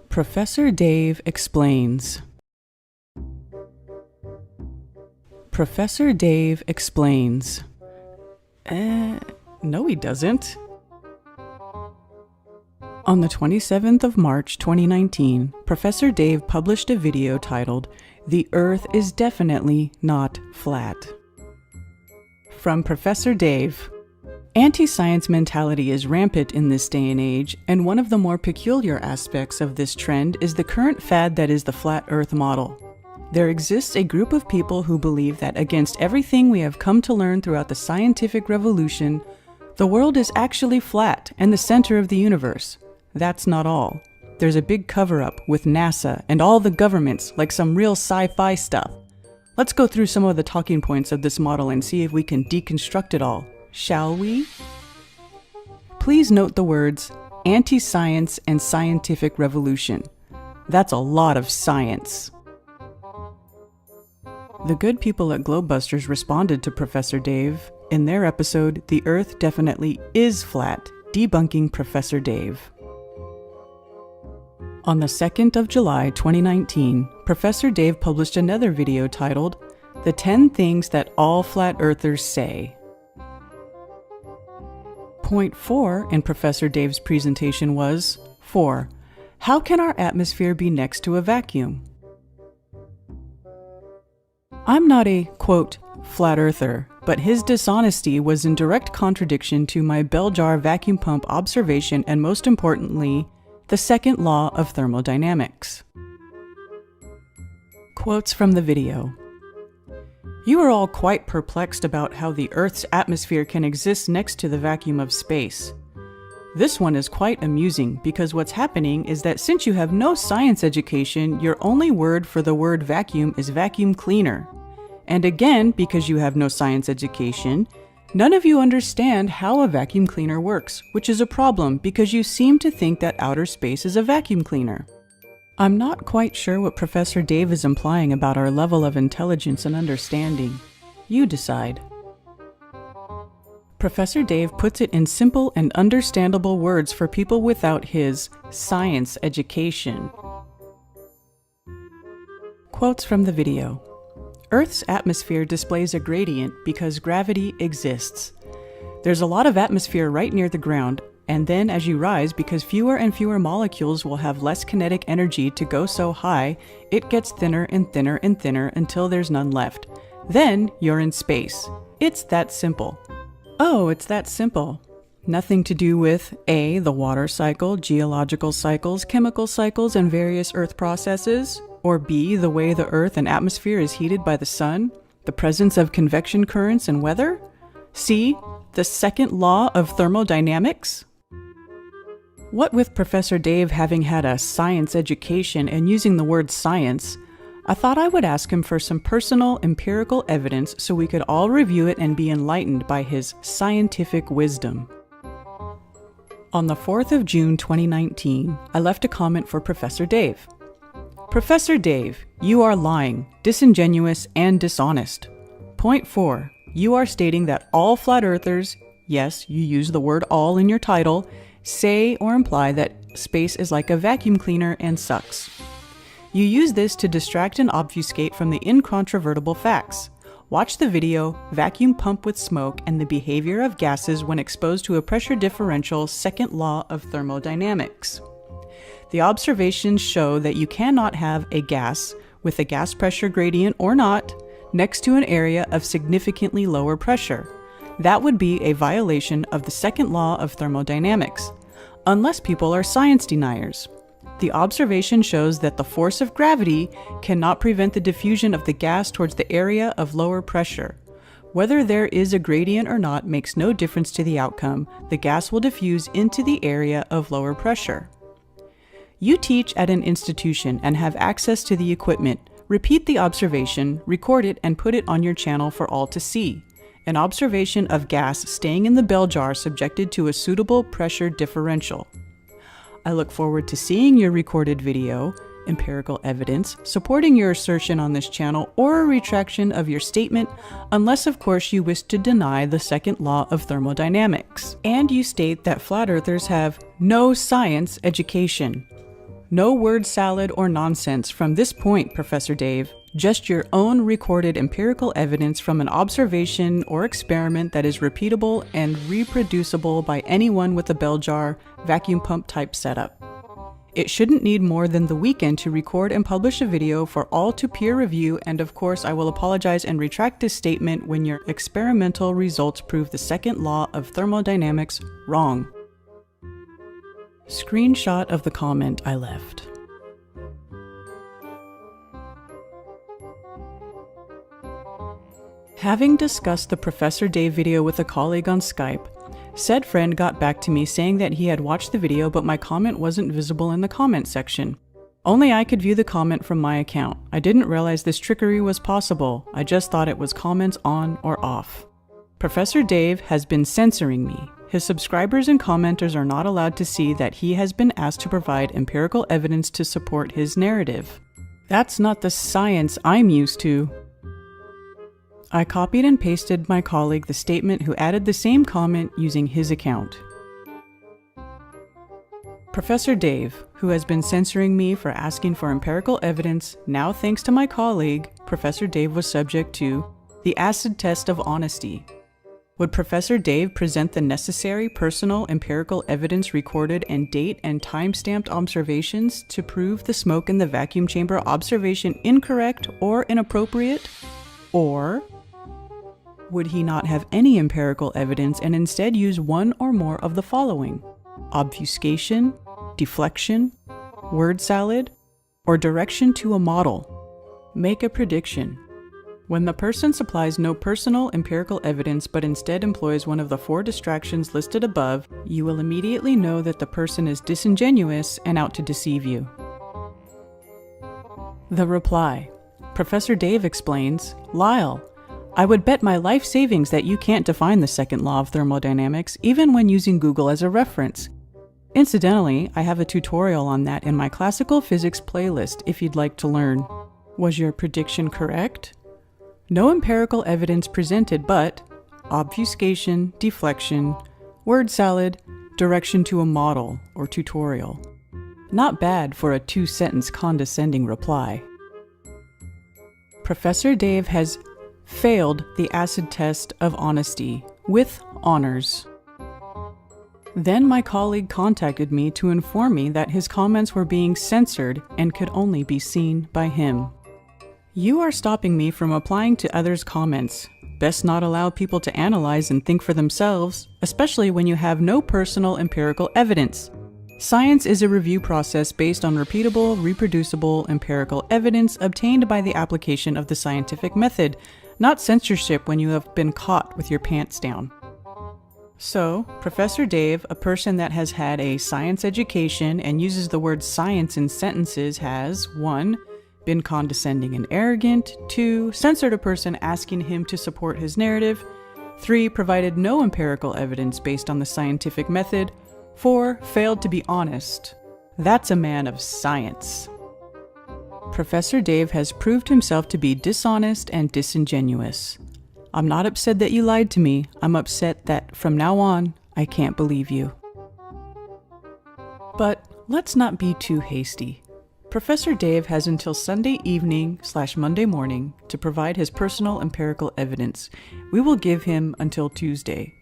Professor Dave explains. Professor Dave explains. No he doesn't. On the 27th of March 2019, Professor Dave published a video titled, "The Earth is Definitely Not Flat." From Professor Dave. Anti-science mentality is rampant in this day and age, and one of the more peculiar aspects of this trend is the current fad that is the flat Earth model. There exists a group of people who believe that against everything we have come to learn throughout the scientific revolution, the world is actually flat and the center of the universe. That's not all. There's a big cover-up with NASA and all the governments, like some real sci-fi stuff. Let's go through some of the talking points of this model and see if we can deconstruct it all. Shall we? Please note the words anti-science and scientific revolution. That's a lot of science. The good people at Globebusters responded to Professor Dave in their episode, "The Earth Definitely Is Flat, Debunking Professor Dave." On the 2nd of July 2019, Professor Dave published another video titled, "The 10 Things That All Flat Earthers Say." Point 4 in Professor Dave's presentation was 4. How can our atmosphere be next to a vacuum? I'm not a, quote, flat earther, but his dishonesty was in direct contradiction to my bell jar vacuum pump observation and, most importantly, the second law of thermodynamics. Quotes from the video. You are all quite perplexed about how the Earth's atmosphere can exist next to the vacuum of space. This one is quite amusing because what's happening is that since you have no science education, your only word for the word vacuum is vacuum cleaner. And again, because you have no science education, none of you understand how a vacuum cleaner works, which is a problem because you seem to think that outer space is a vacuum cleaner. I'm not quite sure what Professor Dave is implying about our level of intelligence and understanding. You decide. Professor Dave puts it in simple and understandable words for people without his science education. Quotes from the video. Earth's atmosphere displays a gradient because gravity exists. There's a lot of atmosphere right near the ground, and then as you rise, because fewer and fewer molecules will have less kinetic energy to go so high, it gets thinner and thinner and thinner until there's none left. Then you're in space. It's that simple. Oh, it's that simple. Nothing to do with A, the water cycle, geological cycles, chemical cycles, and various Earth processes, or B, the way the Earth and atmosphere is heated by the sun, the presence of convection currents and weather, C, the second law of thermodynamics. What with Professor Dave having had a science education and using the word science, I thought I would ask him for some personal empirical evidence so we could all review it and be enlightened by his scientific wisdom. On the 4th of June 2019, I left a comment for Professor Dave. Professor Dave, you are lying, disingenuous, and dishonest. Point 4. You are stating that all flat earthers, yes, you use the word all in your title, say or imply that space is like a vacuum cleaner and sucks. You use this to distract and obfuscate from the incontrovertible facts. Watch the video, Vacuum Pump with Smoke and the Behavior of Gases when Exposed to a Pressure Differential, Second Law of Thermodynamics. The observations show that you cannot have a gas, with a gas pressure gradient or not, next to an area of significantly lower pressure. That would be a violation of the second law of thermodynamics, unless people are science deniers. The observation shows that the force of gravity cannot prevent the diffusion of the gas towards the area of lower pressure. Whether there is a gradient or not makes no difference to the outcome. The gas will diffuse into the area of lower pressure. You teach at an institution and have access to the equipment. Repeat the observation, record it, and put it on your channel for all to see. An observation of gas staying in the bell jar subjected to a suitable pressure differential. I look forward to seeing your recorded video, empirical evidence, supporting your assertion on this channel, or a retraction of your statement, unless of course you wish to deny the second law of thermodynamics. And you state that flat earthers have no science education. No word salad or nonsense from this point, Professor Dave. Just your own recorded empirical evidence from an observation or experiment that is repeatable and reproducible by anyone with a bell jar, vacuum pump type setup. It shouldn't need more than the weekend to record and publish a video for all to peer review, and of course I will apologize and retract this statement when your experimental results prove the second law of thermodynamics wrong. Screenshot of the comment I left. Having discussed the Professor Dave video with a colleague on Skype, said friend got back to me saying that he had watched the video but my comment wasn't visible in the comment section. Only I could view the comment from my account. I didn't realize this trickery was possible. I just thought it was comments on or off. Professor Dave has been censoring me. His subscribers and commenters are not allowed to see that he has been asked to provide empirical evidence to support his narrative. That's not the science I'm used to. I copied and pasted my colleague the statement who added the same comment using his account. Professor Dave, who has been censoring me for asking for empirical evidence, now thanks to my colleague, Professor Dave was subject to the acid test of honesty. Would Professor Dave present the necessary personal empirical evidence recorded and date and time-stamped observations to prove the smoke in the vacuum chamber observation incorrect or inappropriate? Or would he not have any empirical evidence and instead use one or more of the following: obfuscation, deflection, word salad, or direction to a model? Make a prediction. When the person supplies no personal empirical evidence but instead employs one of the 4 distractions listed above, you will immediately know that the person is disingenuous and out to deceive you. The reply. Professor Dave explains, Lyle, I would bet my life savings that you can't define the second law of thermodynamics even when using Google as a reference. Incidentally, I have a tutorial on that in my classical physics playlist if you'd like to learn. Was your prediction correct? No empirical evidence presented, but obfuscation, deflection, word salad, direction to a model or tutorial. Not bad for a 2-sentence condescending reply. Professor Dave has failed the acid test of honesty with honors. Then my colleague contacted me to inform me that his comments were being censored and could only be seen by him. You are stopping me from applying to others' comments. Best not allow people to analyze and think for themselves, especially when you have no personal empirical evidence. Science is a review process based on repeatable, reproducible empirical evidence obtained by the application of the scientific method, not censorship when you have been caught with your pants down. So, Professor Dave, a person that has had a science education and uses the word science in sentences, has 1. Been condescending and arrogant, 2. Censored a person asking him to support his narrative, 3. Provided no empirical evidence based on the scientific method, 4. Failed to be honest. That's a man of science. Professor Dave has proved himself to be dishonest and disingenuous. I'm not upset that you lied to me. I'm upset that from now on, I can't believe you. But let's not be too hasty. Professor Dave has until Sunday evening/Monday morning to provide his personal empirical evidence. We will give him until Tuesday.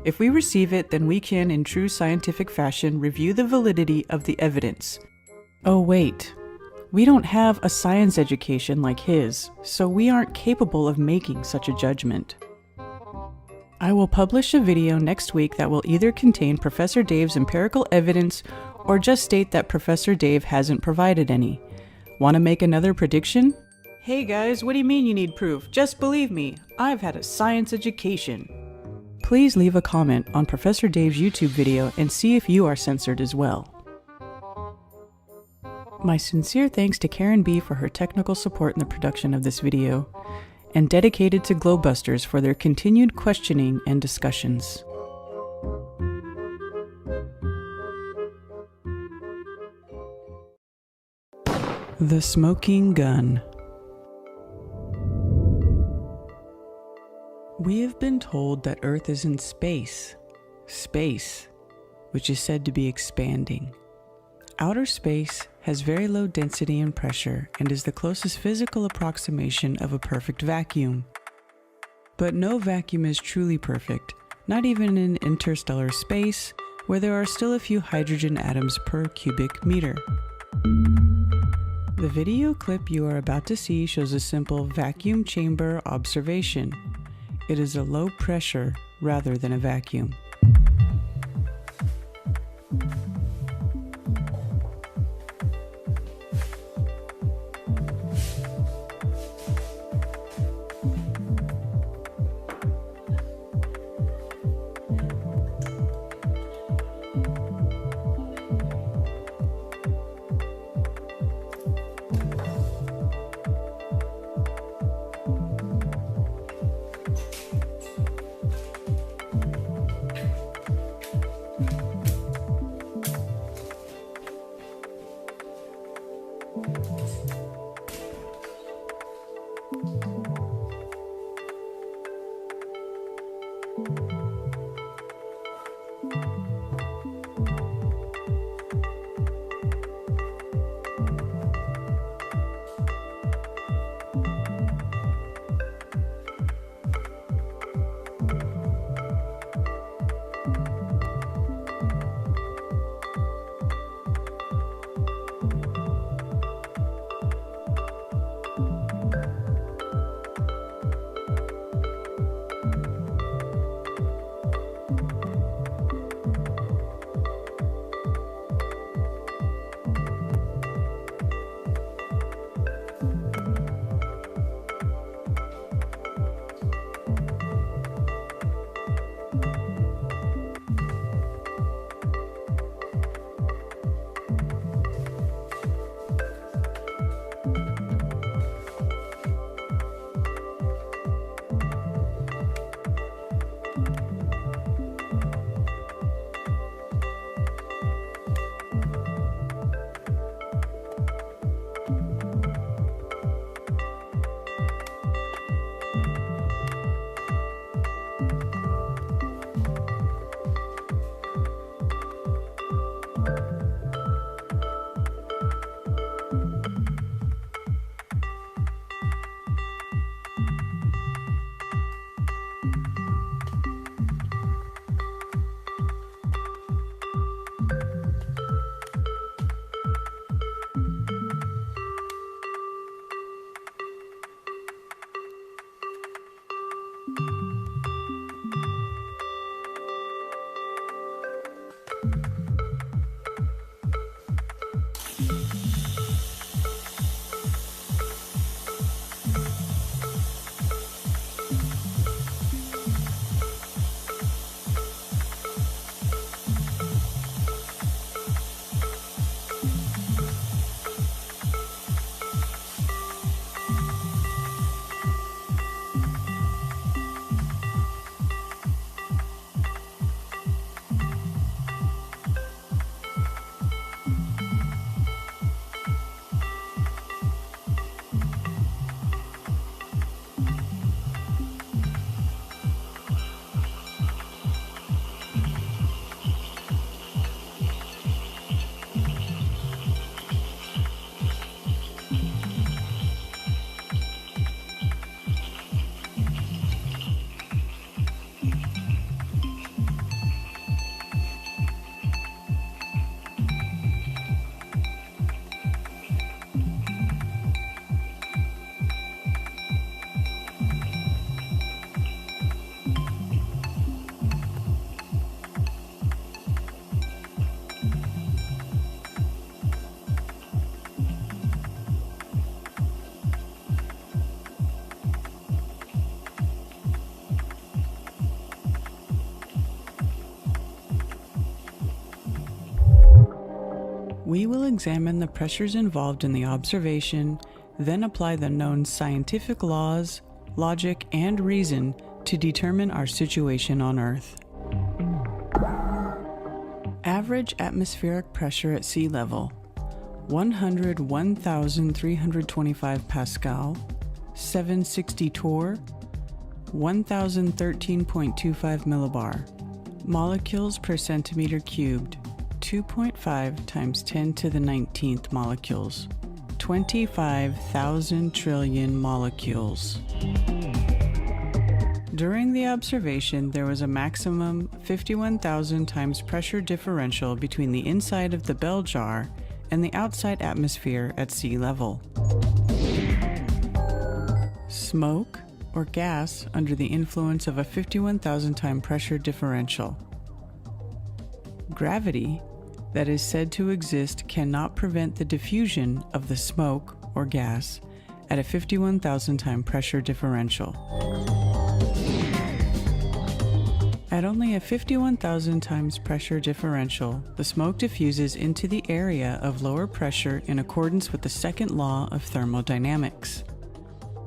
If we receive it, then we can, in true scientific fashion, review the validity of the evidence. Oh wait, we don't have a science education like his, so we aren't capable of making such a judgment. I will publish a video next week that will either contain Professor Dave's empirical evidence or just state that Professor Dave hasn't provided any. Want to make another prediction? Hey guys, what do you mean you need proof? Just believe me, I've had a science education. Please leave a comment on Professor Dave's YouTube video and see if you are censored as well. My sincere thanks to Karen B for her technical support in the production of this video, and dedicated to Globebusters for their continued questioning and discussions. The Smoking Gun. We have been told that Earth is in space, which is said to be expanding. Outer space has very low density and pressure and is the closest physical approximation of a perfect vacuum. But no vacuum is truly perfect, not even in interstellar space, where there are still a few hydrogen atoms per cubic meter. The video clip you are about to see shows a simple vacuum chamber observation. It is a low pressure rather than a vacuum. We will examine the pressures involved in the observation, then apply the known scientific laws, logic, and reason to determine our situation on Earth. Average atmospheric pressure at sea level: 101,325 Pascal, 760 torr, 1013.25 millibar. Molecules per centimeter cubed: 2.5 times 10 to the 19th molecules. 25,000 trillion molecules. During the observation, there was a maximum 51,000 times pressure differential between the inside of the bell jar and the outside atmosphere at sea level. Smoke or gas under the influence of a 51,000 time pressure differential. Gravity that is said to exist cannot prevent the diffusion of the smoke or gas at a 51,000 time pressure differential. At only a 51,000 times pressure differential, the smoke diffuses into the area of lower pressure in accordance with the second law of thermodynamics.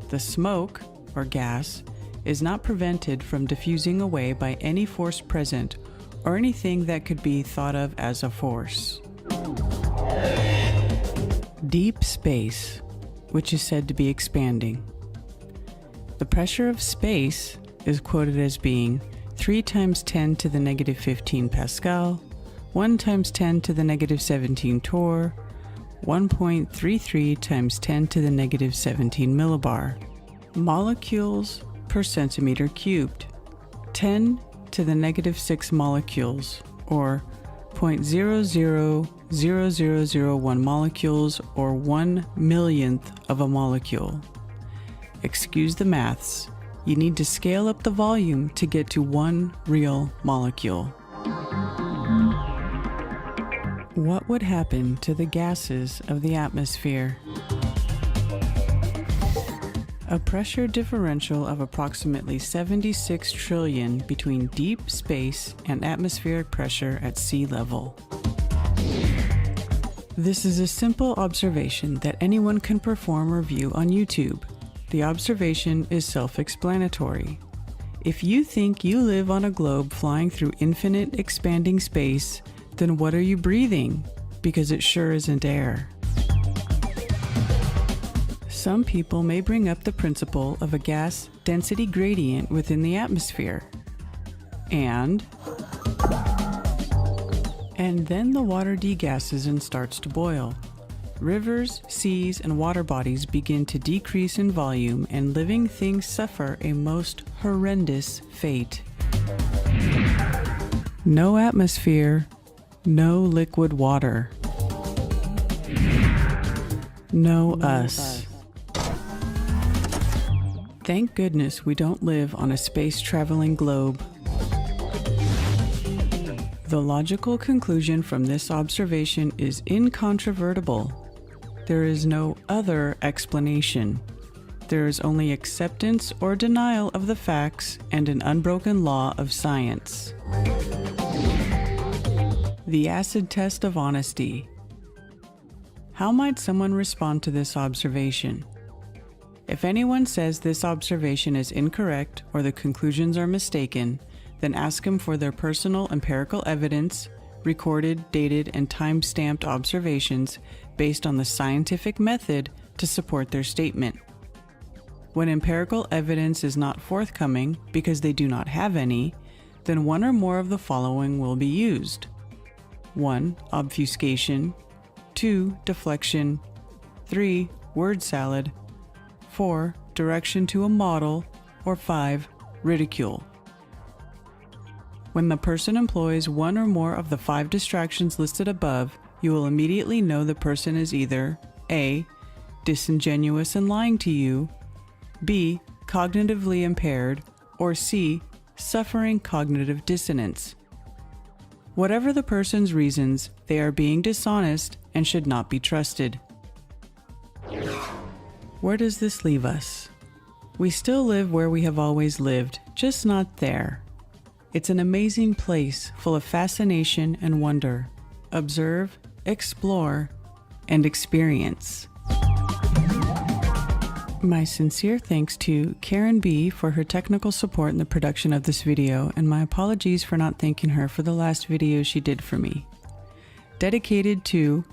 The smoke, or gas, is not prevented from diffusing away by any force present or anything that could be thought of as a force. Deep space, which is said to be expanding. The pressure of space is quoted as being 3 times 10 to the negative 15 Pascal, 1 times 10 to the negative 17 torr, 1.33 times 10 to the negative 17 millibar. Molecules per centimeter cubed. 10 to the negative 6 molecules, or 0.000001 molecules, or 1 millionth of a molecule. Excuse the maths. You need to scale up the volume to get to 1 real molecule. What would happen to the gases of the atmosphere? A pressure differential of approximately 76 trillion between deep space and atmospheric pressure at sea level. This is a simple observation that anyone can perform or view on YouTube. The observation is self-explanatory. If you think you live on a globe flying through infinite expanding space, then what are you breathing? Because it sure isn't air. Some people may bring up the principle of a gas density gradient within the atmosphere. And then the water degasses and starts to boil. Rivers, seas, and water bodies begin to decrease in volume, and living things suffer a most horrendous fate. No atmosphere, no liquid water. No us. Thank goodness we don't live on a space-traveling globe. The logical conclusion from this observation is incontrovertible. There is no other explanation. There is only acceptance or denial of the facts and an unbroken law of science. The acid test of honesty. How might someone respond to this observation? If anyone says this observation is incorrect or the conclusions are mistaken, then ask them for their personal empirical evidence, recorded, dated, and time-stamped observations based on the scientific method to support their statement. When empirical evidence is not forthcoming because they do not have any, then one or more of the following will be used. 1. Obfuscation. 2. Deflection. 3. Word salad. 4. Direction to a model. Or 5. Ridicule. When the person employs one or more of the 5 distractions listed above, you will immediately know the person is either A. Disingenuous and lying to you, B. Cognitively impaired, or C. Suffering cognitive dissonance. Whatever the person's reasons, they are being dishonest and should not be trusted. Where does this leave us? We still live where we have always lived, just not there. It's an amazing place full of fascination and wonder. Observe, explore, and experience. My sincere thanks to Karen B. for her technical support in the production of this video, and my apologies for not thanking her for the last video she did for me. Dedicated to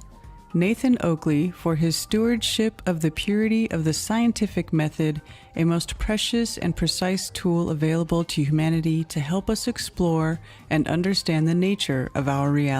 Nathan Oakley for his stewardship of the purity of the scientific method, a most precious and precise tool available to humanity to help us explore and understand the nature of our reality.